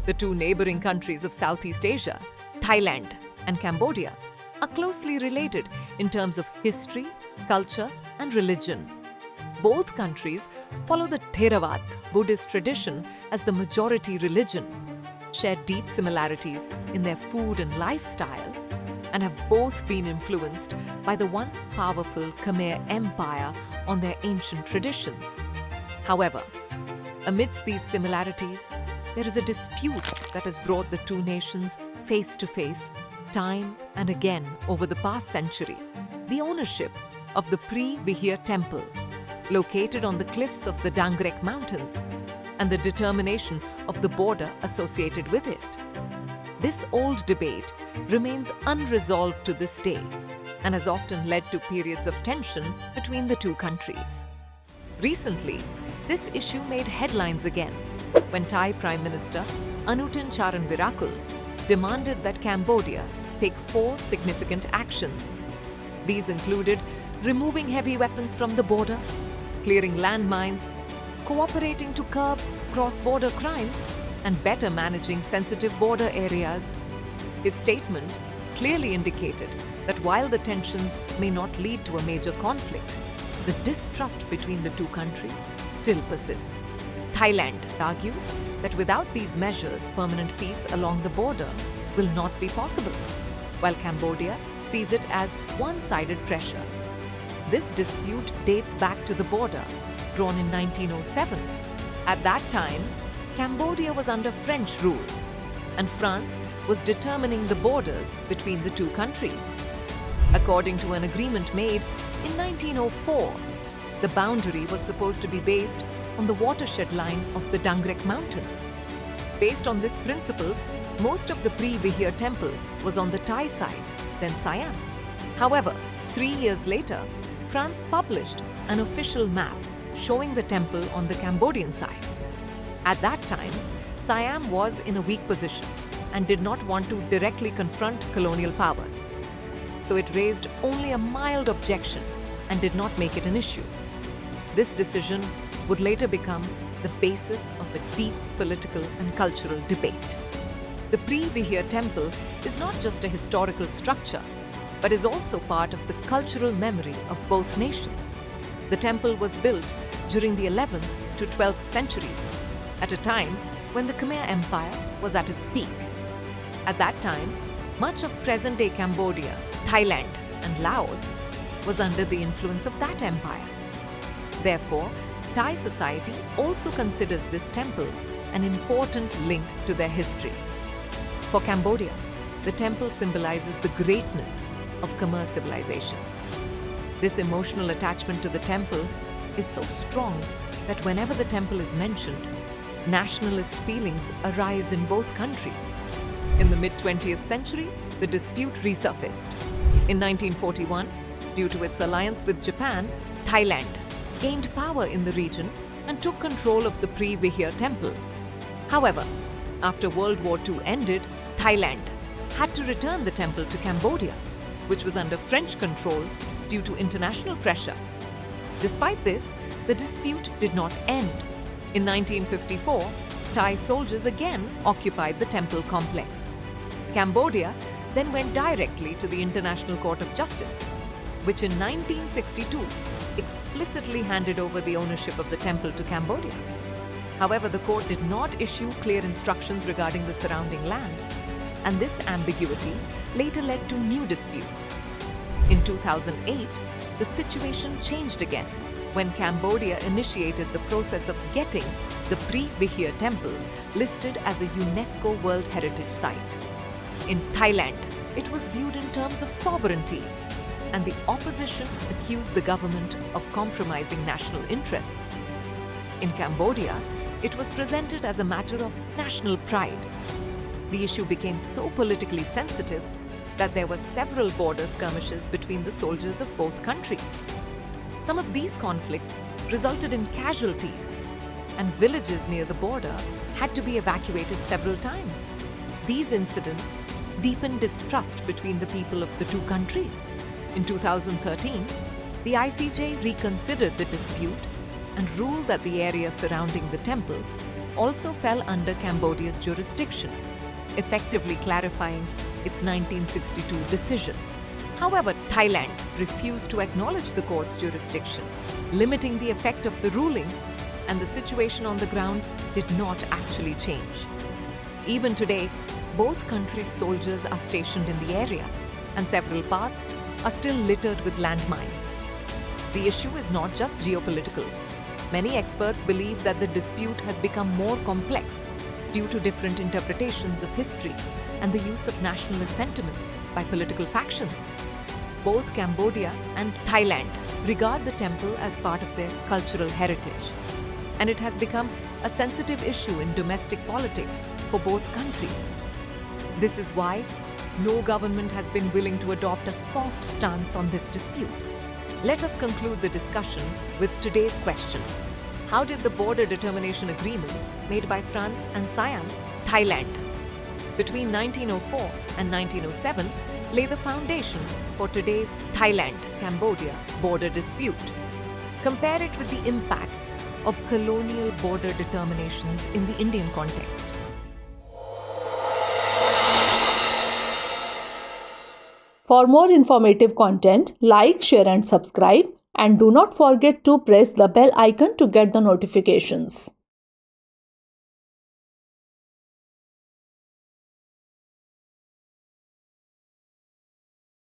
The two neighboring countries of Southeast Asia, Thailand and Cambodia, are closely related in terms of history, culture, and religion. Both countries follow the Theravada Buddhist tradition as the majority religion, share deep similarities in their food and lifestyle, and have both been influenced by the once powerful Khmer Empire on their ancient traditions. However, amidst these similarities, there is a dispute that has brought the two nations face to face time and again over the past century: the ownership of the Preah Vihear temple, located on the cliffs of the Dangrek Mountains, and the determination of the border associated with it. This old debate remains unresolved to this day and has often led to periods of tension between the two countries. Recently, this issue made headlines again when Thai Prime Minister Anutin Charnvirakul demanded that Cambodia take 4 significant actions. These included removing heavy weapons from the border, clearing landmines, cooperating to curb cross-border crimes, and better managing sensitive border areas. His statement clearly indicated that while the tensions may not lead to a major conflict, the distrust between the two countries still persists. Thailand argues that without these measures, permanent peace along the border will not be possible, while Cambodia sees it as one-sided pressure. This dispute dates back to the border, drawn in 1907. At that time, Cambodia was under French rule, and France was determining the borders between the two countries. According to an agreement made in 1904, the boundary was supposed to be based on the watershed line of the Dangrek Mountains. Based on this principle, most of the Preah Vihear temple was on the Thai side, then Siam. However, 3 years later, France published an official map showing the temple on the Cambodian side. At that time, Siam was in a weak position and did not want to directly confront colonial powers. So it raised only a mild objection and did not make it an issue. This decision would later become the basis of a deep political and cultural debate. The Preah Vihear temple is not just a historical structure, but is also part of the cultural memory of both nations. The temple was built during the 11th to 12th centuries, at a time when the Khmer Empire was at its peak. At that time, much of present-day Cambodia, Thailand, and Laos was under the influence of that empire. Therefore, Thai society also considers this temple an important link to their history. For Cambodia, the temple symbolizes the greatness of Khmer civilization. This emotional attachment to the temple is so strong that whenever the temple is mentioned, nationalist feelings arise in both countries. In the mid-20th century, the dispute resurfaced. In 1941, due to its alliance with Japan, Thailand gained power in the region and took control of the Preah Vihear temple. However, after World War II ended, Thailand had to return the temple to Cambodia, which was under French control due to international pressure. Despite this, the dispute did not end. In 1954, Thai soldiers again occupied the temple complex. Cambodia then went directly to the International Court of Justice, which in 1962 explicitly handed over the ownership of the temple to Cambodia. However, the court did not issue clear instructions regarding the surrounding land, and this ambiguity later led to new disputes. In 2008, the situation changed again when Cambodia initiated the process of getting the Preah Vihear temple listed as a UNESCO World Heritage Site. In Thailand, it was viewed in terms of sovereignty, and the opposition accused the government of compromising national interests. In Cambodia, it was presented as a matter of national pride. The issue became so politically sensitive that there were several border skirmishes between the soldiers of both countries. Some of these conflicts resulted in casualties, and villages near the border had to be evacuated several times. These incidents deepened distrust between the people of the two countries. In 2013, the ICJ reconsidered the dispute and ruled that the area surrounding the temple also fell under Cambodia's jurisdiction, effectively clarifying its 1962 decision. However, Thailand refused to acknowledge the court's jurisdiction, limiting the effect of the ruling, and the situation on the ground did not actually change. Even today, both countries' soldiers are stationed in the area, and several parts are still littered with landmines. The issue is not just geopolitical. Many experts believe that the dispute has become more complex due to different interpretations of history and the use of nationalist sentiments by political factions. Both Cambodia and Thailand regard the temple as part of their cultural heritage, and it has become a sensitive issue in domestic politics for both countries. This is why no government has been willing to adopt a soft stance on this dispute. Let us conclude the discussion with today's question. How did the border determination agreements made by France and Siam, Thailand, between 1904 and 1907 lay the foundation for today's Thailand-Cambodia border dispute? Compare it with the impacts of colonial border determinations in the Indian context. For more informative content, like, share and subscribe, and do not forget to press the bell icon to get the notifications.